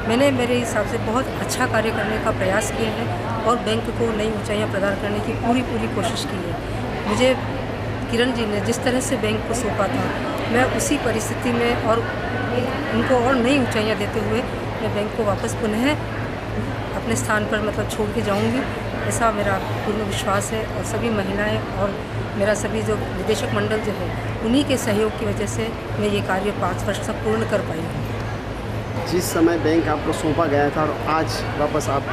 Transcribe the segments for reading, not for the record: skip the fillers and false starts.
मैंने मेरे हिसाब से बहुत अच्छा कार्य करने का प्रयास किया है और बैंक को नई ऊंचाइयां प्रदान करने की पूरी कोशिश की है। मुझे किरण जी ने जिस तरह से बैंक को सौंपा था, मैं उसी परिस्थिति में और उनको और नई ऊंचाइयां देते हुए मैं बैंक को वापस पुनः अपने स्थान पर मतलब छोड़ के जाऊंगी, ऐसा मेरा पूर्ण विश्वास है। और सभी महिलाएं और मेरा सभी जो निदेशक मंडल जो है, उन्हीं के सहयोग की वजह से मैं ये कार्य 5 वर्ष तक पूर्ण कर पाई हूँ। जिस समय बैंक आपको सौंपा गया था और आज वापस आप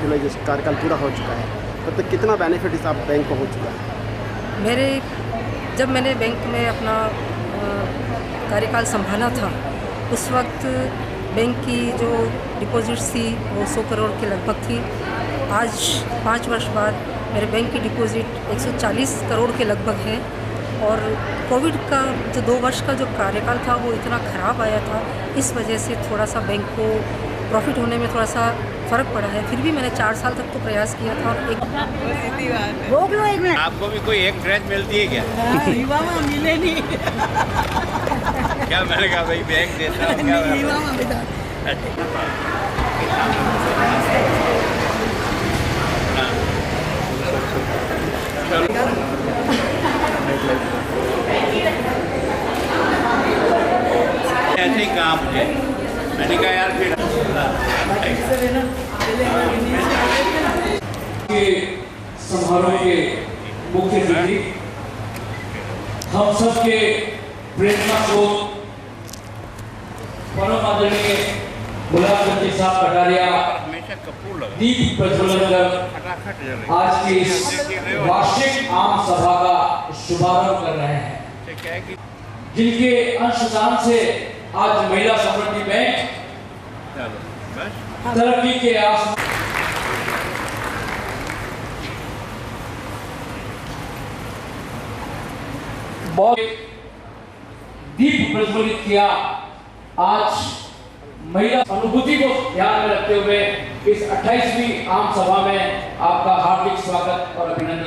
जो कार्यकाल पूरा हो चुका है, तब तक कितना बेनिफिट इस आप बैंक को हो चुका है? जब मैंने बैंक में अपना कार्यकाल संभाला था, उस वक्त बैंक की जो डिपॉजिट्स थी वो 100 करोड़ के लगभग थी। आज 5 वर्ष बाद मेरे बैंक की डिपॉजिट 140 करोड़ के लगभग है। और कोविड का जो 2 वर्ष का जो कार्यकाल था वो इतना ख़राब आया था, इस वजह से थोड़ा सा बैंक को प्रॉफिट होने में थोड़ा सा फ़र्क पड़ा है। फिर भी मैंने 4 साल तक तो प्रयास किया था। रोक लो एक मिनट। आपको भी कोई एक ड्रेस मिलती है क्या? मिले नहीं। क्या मैंने कहा भाई बैंक देता हूँ क्या? ऐसे ही कहा मुझे, मैंने कहा यार फिर समारोह के मुख्य अतिथि, हम सबके प्रेरणा को परम आदरणीय गुलाब साहब कटारिया दीप प्रज्वलन कर आज की इस वार्षिक आम सभा का शुभारंभ कर रहे हैं, जिनके अंशदान से आज महिला समृद्धि बैंक तरक्की के आस बहुत दीप प्रज्वलित किया। आज महिला अनुभूति को ध्यान में रखते हुए इस 28वीं आम सभा में आपका हार्दिक स्वागत और अभिनंदन।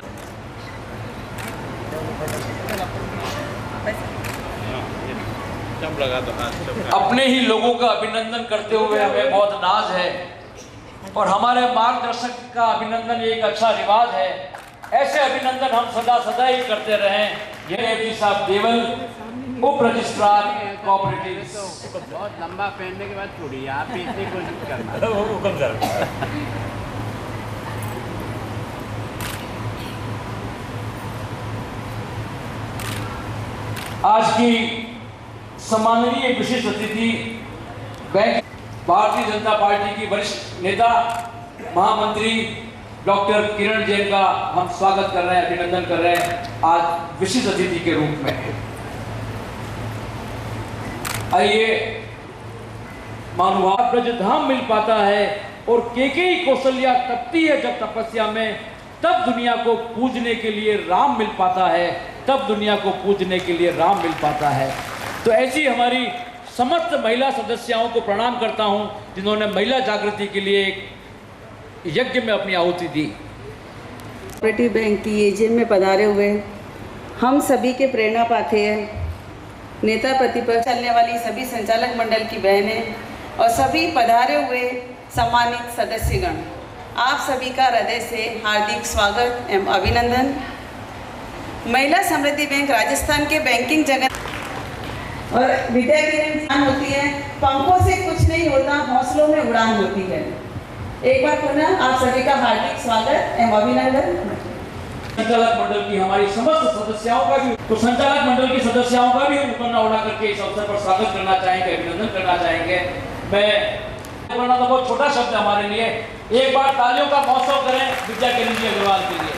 अपने ही लोगों का अभिनंदन करते हुए हमें बहुत नाज है और हमारे मार्गदर्शक का अभिनंदन एक अच्छा रिवाज है। ऐसे अभिनंदन हम सदा ही करते रहें। ये साहब देवल, उप रजिस्ट्रार कोऑपरेटिव। बहुत लंबा पहनने के बाद छोड़िए, आप इतनी कोशिश करना। आज की सम्माननीय विशिष्ट अतिथि बैंक भारतीय जनता पार्टी की वरिष्ठ नेता महामंत्री डॉक्टर किरण जैन का हम स्वागत कर रहे हैं, अभिनंदन कर रहे हैं आज विशिष्ट अतिथि के रूप में। आइए, मानव ब्रजधाम मिल पाता है और केकेयी कौशल्या तपती है जब तपस्या में, तब दुनिया को पूजने के लिए राम मिल पाता है, तब दुनिया को पूजने के लिए राम मिल पाता है। तो ऐसी हमारी समस्त महिला सदस्याओं को प्रणाम करता हूं, जिन्होंने महिला जागृति के लिए एक यज्ञ में अपनी आहुति दी। कोऑपरेटिव बैंक की एजीएम में पधारे हुए हम सभी के प्रेरणा पाते हैं नेता प्रतिपक्ष चलने वाली सभी संचालक मंडल की बहनें और सभी पधारे हुए सम्मानित सदस्यगण, आप सभी का हृदय से हार्दिक स्वागत एवं अभिनंदन। महिला समृद्धि बैंक राजस्थान के बैंकिंग जगत और विद्या की इंसान होती है, पंखों से कुछ नहीं होता, हौसलों में उड़ान होती है। एक बार पुनः आप सभी का हार्दिक स्वागत एवं अभिनंदन। संचालक मंडल की हमारी समस्त सदस्याओं का भी, तो संचालक मंडल की सदस्याओं का भी हम पन्ना उड़ा करके इस अवसर पर स्वागत करना चाहेंगे, अभिनंदन करना चाहेंगे। मैं बोलना तो बहुत छोटा शब्द है हमारे लिए, एक बार तालियों का महोत्सव करें विद्या किरण जी अग्रवाल के लिए।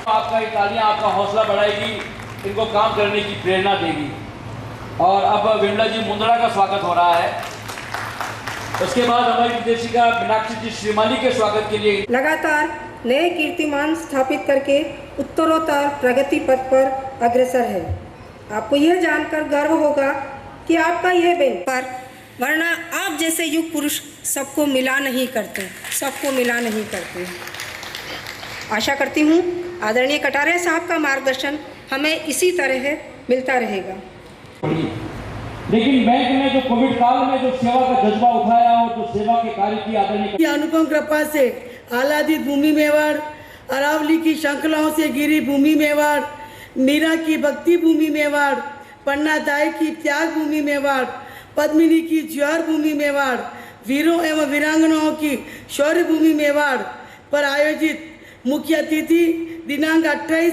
आपका ये तालियां आपका हौसला बढ़ाएगी, इनको काम करने की प्रेरणा देगी। और अब विमला जी मुंद्रा का स्वागत हो रहा है। उसके बाद हमारी विदेशिका मीनाक्षी जी श्रीमाली के स्वागत के लिए लगातार नए कीर्तिमान स्थापित करके उत्तरोत्तर प्रगति पथ पर अग्रसर है। आपको यह जानकर गर्व होगा कि आपका यह बैंक पर, वरना आप जैसे युग पुरुष सबको मिला नहीं करते, सबको मिला नहीं करते। आशा करती हूँ आदरणीय कटारिया साहब का मार्गदर्शन हमें इसी तरह मिलता रहेगा। लेकिन बैंक ने जो कोविड काल में जो सेवा का जज्बा उठाया और जो सेवा के कार्य की आदरणीय की अनुपम कृपा से आह्लादित भूमि मेवाड़, अरावली की श्रृंखलाओं से घिरी भूमि मेवाड़, मीरा की भक्ति भूमि मेवाड़, पन्ना दाई की त्याग भूमि मेवाड़, पद्मिनी की ज्वार भूमि मेवाड़, वीरों एवं वीरांगनाओं की शौर्य भूमि मेवाड़ पर आयोजित मुख्य अतिथि दिनांक 28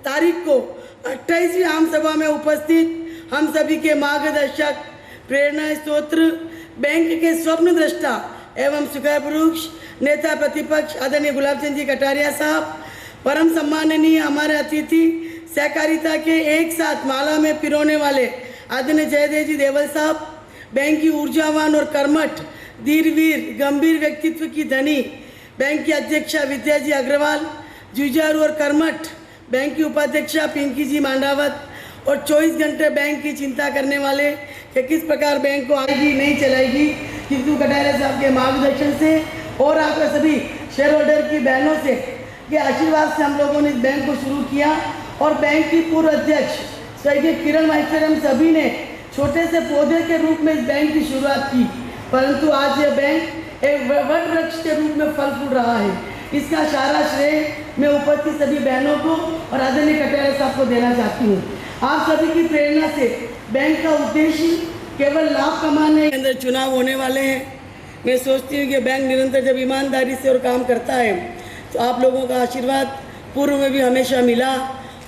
तारीख को 28वीं आम सभा में उपस्थित हम सभी के मार्गदर्शक, प्रेरणा स्तोत्र, बैंक के स्वप्न दृष्टा एवं सुखद पुरुष, नेता प्रतिपक्ष आदरणीय गुलाब चंद जी कटारिया साहब, परम सम्माननीय हमारे अतिथि, सहकारिता के एक साथ माला में पिरोने वाले आदरणीय जयदेव जी देवल साहब, बैंक की ऊर्जावान और कर्मठ, धीरवीर, गंभीर व्यक्तित्व की धनी बैंक की अध्यक्षा विद्या जी अग्रवाल, जुझारू और कर्मठ बैंक की उपाध्यक्षा पिंकी जी मांडावत और 24 घंटे बैंक की चिंता करने वाले कि किस प्रकार बैंक को आएगी नहीं चलाएगी, किंतु कटारिया साहब के मार्गदर्शन से और आपके सभी शेयर होल्डर की बहनों से के आशीर्वाद से हम लोगों ने इस बैंक को शुरू किया और बैंक की पूर्व अध्यक्ष स्वर्गीय किरण माइस्टर हम सभी ने छोटे से पौधे के रूप में इस बैंक की शुरुआत की, परंतु आज यह बैंक एक वट वृक्ष के रूप में फल फूल रहा है। इसका सारा श्रेय मैं उपस्थित सभी बहनों को और आदरणीय कटारिया साहब को देना चाहती हूँ। आप सभी की प्रेरणा से बैंक का उद्देश्य केवल लाभ कमाने के अंदर चुनाव होने वाले हैं। मैं सोचती हूँ कि बैंक निरंतर जब ईमानदारी से और काम करता है तो आप लोगों का आशीर्वाद पूर्व में भी हमेशा मिला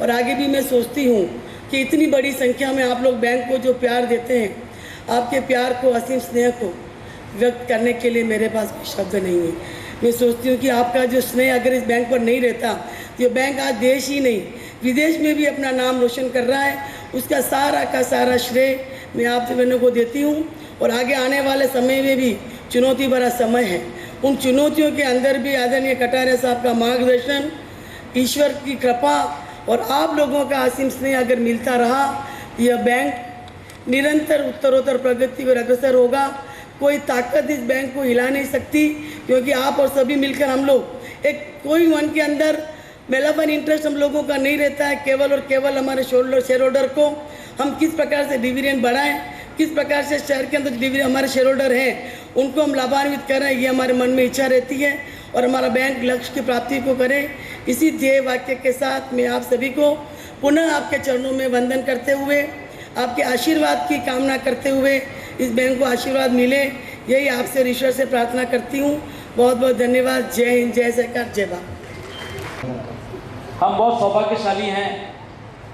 और आगे भी मैं सोचती हूँ कि इतनी बड़ी संख्या में आप लोग बैंक को जो प्यार देते हैं, आपके प्यार को, असीम स्नेह को व्यक्त करने के लिए मेरे पास कोई शब्द नहीं है। मैं सोचती हूँ कि आपका जो स्नेह अगर इस बैंक पर नहीं रहता तो ये बैंक आज देश ही नहीं विदेश में भी अपना नाम रोशन कर रहा है। उसका सारा का सारा श्रेय मैं आप बहनों को देती हूँ और आगे आने वाले समय में भी चुनौती भरा समय है। उन चुनौतियों के अंदर भी आदरणीय कटारिया साहब का मार्गदर्शन, ईश्वर की कृपा और आप लोगों का असीम स्नेह अगर मिलता रहा तो यह बैंक निरंतर उत्तरोत्तर प्रगति पर अग्रसर होगा। कोई ताकत इस बैंक को हिला नहीं सकती, क्योंकि आप और सभी मिलकर हम लोग एक कोई मन के अंदर मेलापन इंटरेस्ट हम लोगों का नहीं रहता है। केवल और केवल हमारे शेयर होल्डर को हम किस प्रकार से डिविडेंड बढ़ाएं, किस प्रकार से शहर के अंदर डिविडेंड हमारे शेयर होल्डर हैं उनको हम लाभान्वित करें, ये हमारे मन में इच्छा रहती है और हमारा बैंक लक्ष्य की प्राप्ति को करे। इसी ध्येय वाक्य के साथ मैं आप सभी को पुनः आपके चरणों में वंदन करते हुए, आपके आशीर्वाद की कामना करते हुए इस बैंक को आशीर्वाद मिले, यही आपसे ईश्वर से प्रार्थना करती हूँ। बहुत बहुत धन्यवाद। जय हिंद, जय सरकार, जय भारत। हम बहुत सौभाग्यशाली हैं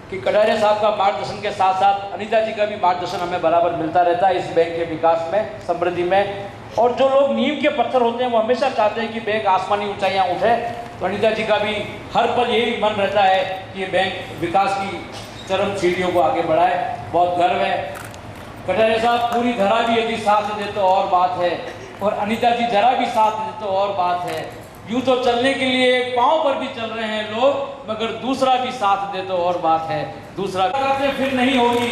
कि कटारिया साहब का मार्गदर्शन के साथ साथ अनीता जी का भी मार्गदर्शन हमें बराबर मिलता रहता है इस बैंक के विकास में, समृद्धि में। और जो लोग नींव के पत्थर होते हैं वो हमेशा चाहते हैं कि बैंक आसमानी ऊंचाइयां उठे, तो अनीता जी का भी हर पल यही मन रहता है कि ये बैंक विकास की चरम सीढ़ियों को आगे बढ़ाए। बहुत गर्व है। कटारिया साहब पूरी धरा भी यदि साथ दे तो और बात है, और अनीता जी जरा भी साथ दे तो और बात है। यूँ तो चलने के लिए पाँव पर भी चल रहे हैं लोग, मगर दूसरा भी साथ दे तो और बात है। दूसरा मुलाकातें फिर नहीं होगी,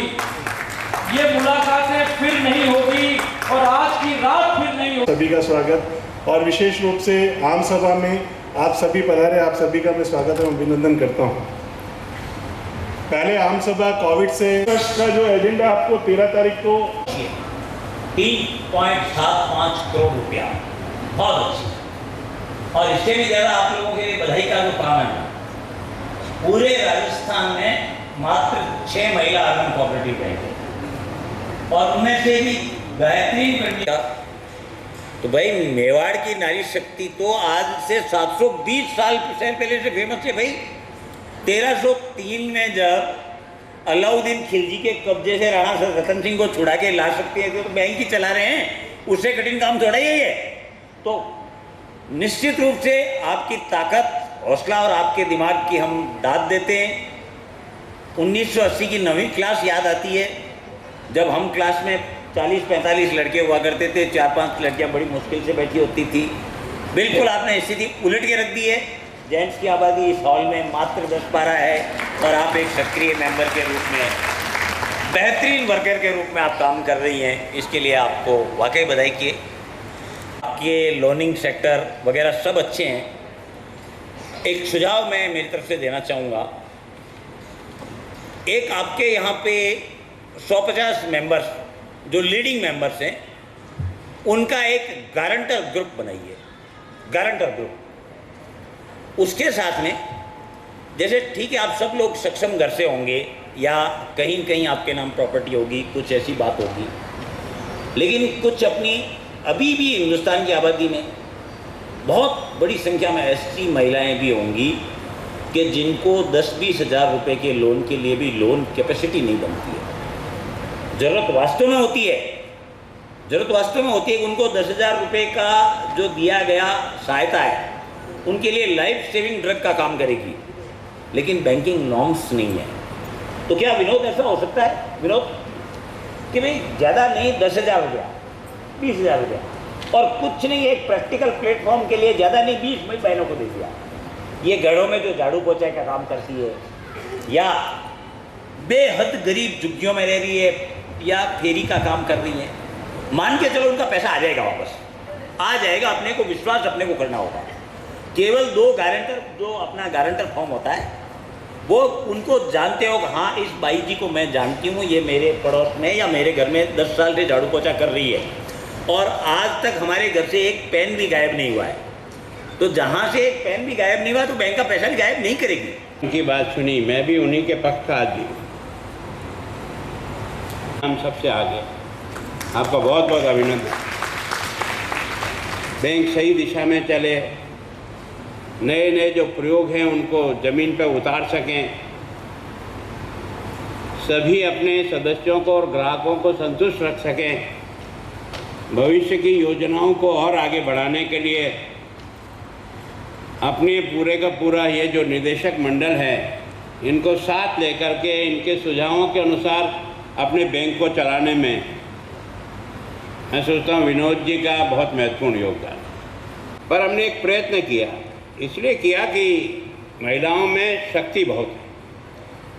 ये मुलाकातें फिर नहीं होगी और आज की रात फिर नहीं होगी। सभी का स्वागत और विशेष रूप से आम सभा में आप सभी पधारे, आप सभी का मैं स्वागत और अभिनंदन करता हूँ। पहले आम सभा कोविड से का जो एजेंडा आपको 13 तारीख को 3.75 करोड़ रुपया, बहुत अच्छी। और इससे भी ज़्यादा आप लोगों के लिए बधाई का जो काम है, पूरे राजस्थान में मात्र 6 महिला अर्बन कोऑपरेटिव बैंक है और उनमें से भी बेहतरीन कंडिया। तो भाई मेवाड़ की नारी शक्ति तो आज से 720 साल पहले से फेमस है भाई। 1303 में जब अलाउद्दीन खिलजी के कब्जे से राणा रतन सिंह को छुड़ा के ला सकते हैं तो बैंक ही चला रहे हैं, उससे कठिन काम थोड़ा ही है। तो निश्चित रूप से आपकी ताकत, हौसला और आपके दिमाग की हम दाद देते हैं। 1980 की 9वीं क्लास याद आती है, जब हम क्लास में 40-45 लड़के हुआ करते थे, 4-5 लड़कियां बड़ी मुश्किल से बैठी होती थी। बिल्कुल आपने स्थिति उलट के रख दी है। जेंट्स की आबादी इस हॉल में मात्र 10-12 है और आप एक सक्रिय मेंबर के रूप में, बेहतरीन वर्कर के रूप में आप काम कर रही हैं। इसके लिए आपको वाकई बधाई की। आपके लोनिंग सेक्टर वगैरह सब अच्छे हैं। एक सुझाव मैं मेरी तरफ से देना चाहूँगा। एक आपके यहाँ पे 150 मेंबर्स जो लीडिंग मेंबर्स हैं उनका एक गारंटर ग्रुप बनाइए, गारंटर ग्रुप। उसके साथ में जैसे ठीक है आप सब लोग सक्षम घर से होंगे या कहीं कहीं आपके नाम प्रॉपर्टी होगी, कुछ ऐसी बात होगी, लेकिन कुछ अपनी अभी भी हिंदुस्तान की आबादी में बहुत बड़ी संख्या में ऐसी महिलाएं भी होंगी कि जिनको 10-20 हज़ार रुपये के लोन के लिए भी लोन कैपेसिटी नहीं बनती है। ज़रूरत वास्तव में होती है, ज़रूरत वास्तव में होती है कि उनको 10,000 रुपये का जो दिया गया सहायता है उनके लिए लाइफ सेविंग ड्रग का काम करेगी, लेकिन बैंकिंग नॉर्म्स नहीं है। तो क्या विनोद ऐसा हो सकता है विनोद कि भाई ज़्यादा नहीं 10,000 रुपया, 20,000 रुपया, और कुछ नहीं एक प्रैक्टिकल प्लेटफॉर्म के लिए ज़्यादा नहीं 20 बहनों को दे दिया। ये घरों में जो झाड़ू पोछा का काम करती है या बेहद गरीब झुग्गियों में रह रही है या फेरी का काम कर रही है, मान के चलो उनका पैसा आ जाएगा, वापस आ जाएगा। अपने को विश्वास अपने को करना होगा। केवल 2 गारंटर, जो अपना गारंटर फॉर्म होता है वो उनको जानते हो कि हाँ इस बाई जी को मैं जानती हूँ, ये मेरे पड़ोस में या मेरे घर में 10 साल से झाड़ू पोछा कर रही है और आज तक हमारे घर से एक पेन भी गायब नहीं हुआ है। तो जहाँ से एक पेन भी गायब नहीं हुआ तो बैंक का पैसा भी गायब नहीं करेगी। उनकी बात सुनी, मैं भी उन्हीं के पक्ष का आदमी, हम सबसे आगे। आपका बहुत बहुत अभिनंदन। बैंक सही दिशा में चले, नए नए जो प्रयोग हैं उनको ज़मीन पर उतार सकें, सभी अपने सदस्यों को और ग्राहकों को संतुष्ट रख सकें, भविष्य की योजनाओं को और आगे बढ़ाने के लिए अपने पूरे का पूरा ये जो निदेशक मंडल है इनको साथ लेकर के इनके सुझावों के अनुसार अपने बैंक को चलाने में मैं सोचता हूँ विनोद जी का बहुत महत्वपूर्ण योगदान। पर हमने एक प्रयत्न किया, इसलिए किया कि महिलाओं में शक्ति बहुत है,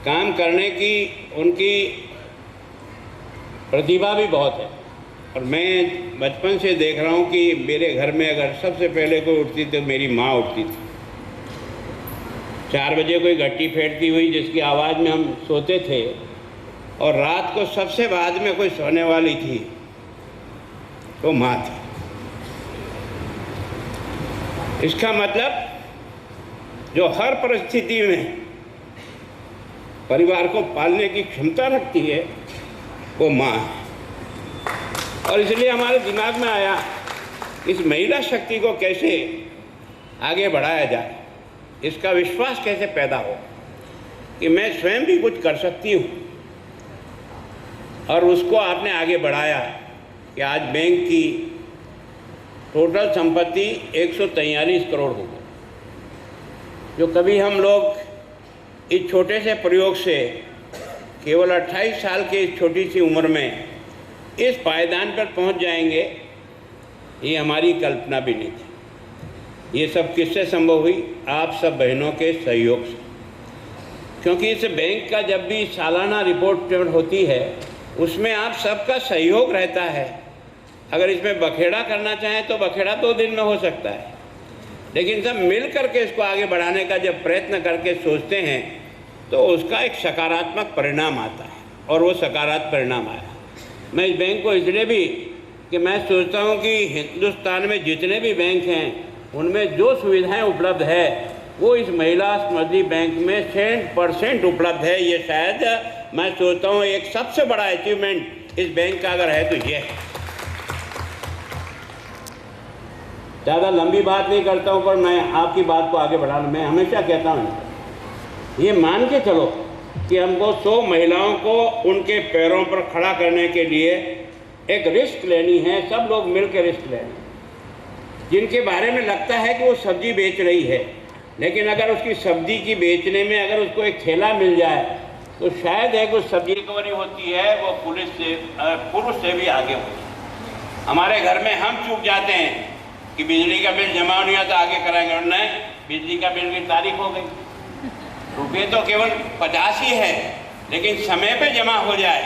काम करने की उनकी प्रतिभा भी बहुत है। और मैं बचपन से देख रहा हूँ कि मेरे घर में अगर सबसे पहले कोई उठती तो मेरी माँ उठती थी। 4 बजे कोई घट्टी फेंटती हुई जिसकी आवाज़ में हम सोते थे, और रात को सबसे बाद में कोई सोने वाली थी तो माँ थी। इसका मतलब जो हर परिस्थिति में परिवार को पालने की क्षमता रखती है वो माँ है। और इसलिए हमारे दिमाग में आया इस महिला शक्ति को कैसे आगे बढ़ाया जाए, इसका विश्वास कैसे पैदा हो कि मैं स्वयं भी कुछ कर सकती हूँ। और उसको आपने आगे बढ़ाया कि आज बैंक की टोटल संपत्ति 143 करोड़ हो गई। जो कभी हम लोग इस छोटे से प्रयोग से केवल 28 साल की इस छोटी सी उम्र में इस पायदान पर पहुंच जाएंगे, ये हमारी कल्पना भी नहीं थी। ये सब किससे संभव हुई? आप सब बहनों के सहयोग से। क्योंकि इस बैंक का जब भी सालाना रिपोर्ट होती है उसमें आप सबका सहयोग रहता है। अगर इसमें बखेड़ा करना चाहें तो बखेड़ा 2 दिन में हो सकता है, लेकिन सब मिल करके इसको आगे बढ़ाने का जब प्रयत्न करके सोचते हैं तो उसका एक सकारात्मक परिणाम आता है, और वो सकारात्मक परिणाम आया। मैं इस बैंक को इसलिए भी कि मैं सोचता हूँ कि हिंदुस्तान में जितने भी बैंक हैं उनमें जो सुविधाएं उपलब्ध है वो इस महिला समृद्धि बैंक में 100% उपलब्ध है। ये शायद मैं सोचता हूँ एक सबसे बड़ा अचीवमेंट इस बैंक का अगर है तो ये है। ज़्यादा लंबी बात नहीं करता हूँ, पर मैं आपकी बात को आगे बढ़ाना, मैं हमेशा कहता हूँ ये मान के चलो कि हमको 100 महिलाओं को उनके पैरों पर खड़ा करने के लिए एक रिस्क लेनी है। सब लोग मिलकर रिस्क लें। जिनके बारे में लगता है कि वो सब्जी बेच रही है, लेकिन अगर उसकी सब्जी की बेचने में अगर उसको एक ठेला मिल जाए तो शायद है कुछ सब्जी रिकवरी होती है, वो पुरुष से भी आगे होती है। हमारे घर में हम चूक जाते हैं कि बिजली का बिल जमा नहीं आता, आगे कराएंगे, और नहीं, बिजली का बिल की तारीख हो गई, रुपये तो केवल 50 ही है, लेकिन समय पे जमा हो जाए,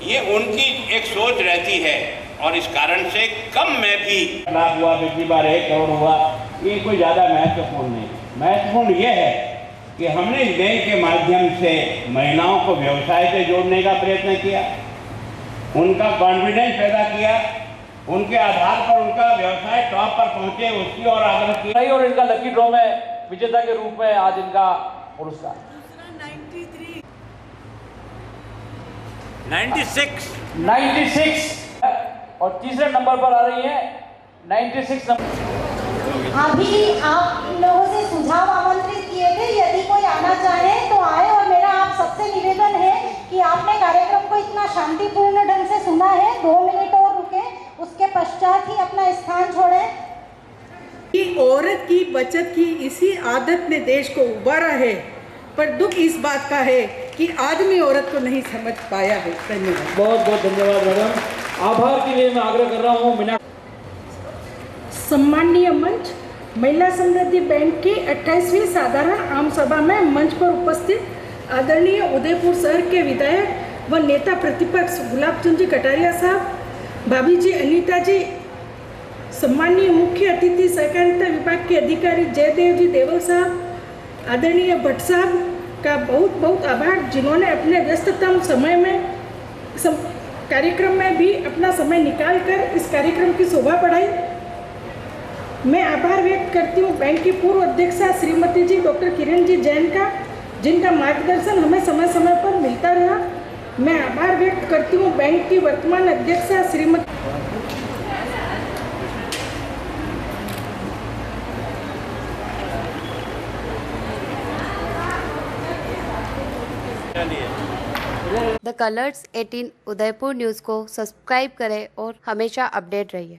ये उनकी एक सोच रहती है। और इस कारण से कम में भी लाभ हुआ, पिछली बार 1 करोड़ हुआ, ये कोई ज़्यादा महत्वपूर्ण नहीं। महत्वपूर्ण ये है कि हमने इस बैंक के माध्यम से महिलाओं को व्यवसाय से जोड़ने का प्रयत्न किया, उनका कॉन्फिडेंस पैदा किया, उनके आधार पर उनका व्यवसाय टॉप पर पहुंचे, उसकी और आग्रह किया। और इनका लकी ड्रॉ में विजेता के रूप में आज इनका पुरस्कार 96 और तीसरे नंबर पर आ रही है 96 नंबर। अभी आप लोगों से सुझाव आमंत्रित किए थे, यदि कोई आना चाहे तो आए। और मेरा आप सबसे निवेदन है कि आपने कार्यक्रम को इतना शांतिपूर्ण ढंग से सुना है, 2 मिनट और रुके, उसके पश्चात ही अपना स्थान छोड़ें। कि औरत की बचत की इसी आदत ने देश को उबारा है, पर दुख इस बात का है कि आदमी औरत को नहीं समझ पाया है। धन्यवाद। बहुत बहुत धन्यवाद मैडम। आभार के लिए मैं आग्रह कर रहा हूँ मीना। सम्माननीय मंच, महिला समृद्धि बैंक की 28वीं साधारण आम सभा में मंच पर उपस्थित आदरणीय उदयपुर शहर के विधायक व नेता प्रतिपक्ष गुलाब चंद जी कटारिया साहब, भाभी जी अनीता जी, सम्माननीय मुख्य अतिथि सहकारिता विभाग के अधिकारी जयदेव जी देवल साहब, आदरणीय भट्ट साहब का बहुत बहुत आभार, जिन्होंने अपने व्यस्ततम समय में कार्यक्रम में भी अपना समय निकालकर इस कार्यक्रम की शोभा बढ़ाई। मैं आभार व्यक्त करती हूँ बैंक की पूर्व अध्यक्षा श्रीमती जी डॉक्टर किरण जी जैन का, जिनका मार्गदर्शन हमें समय समय पर मिलता रहा। मैं आभार व्यक्त करती हूँ बैंक की वर्तमान अध्यक्षा Shrimati the colours 18 Udaipur news को सब्सक्राइब करें और हमेशा अपडेट रहिए।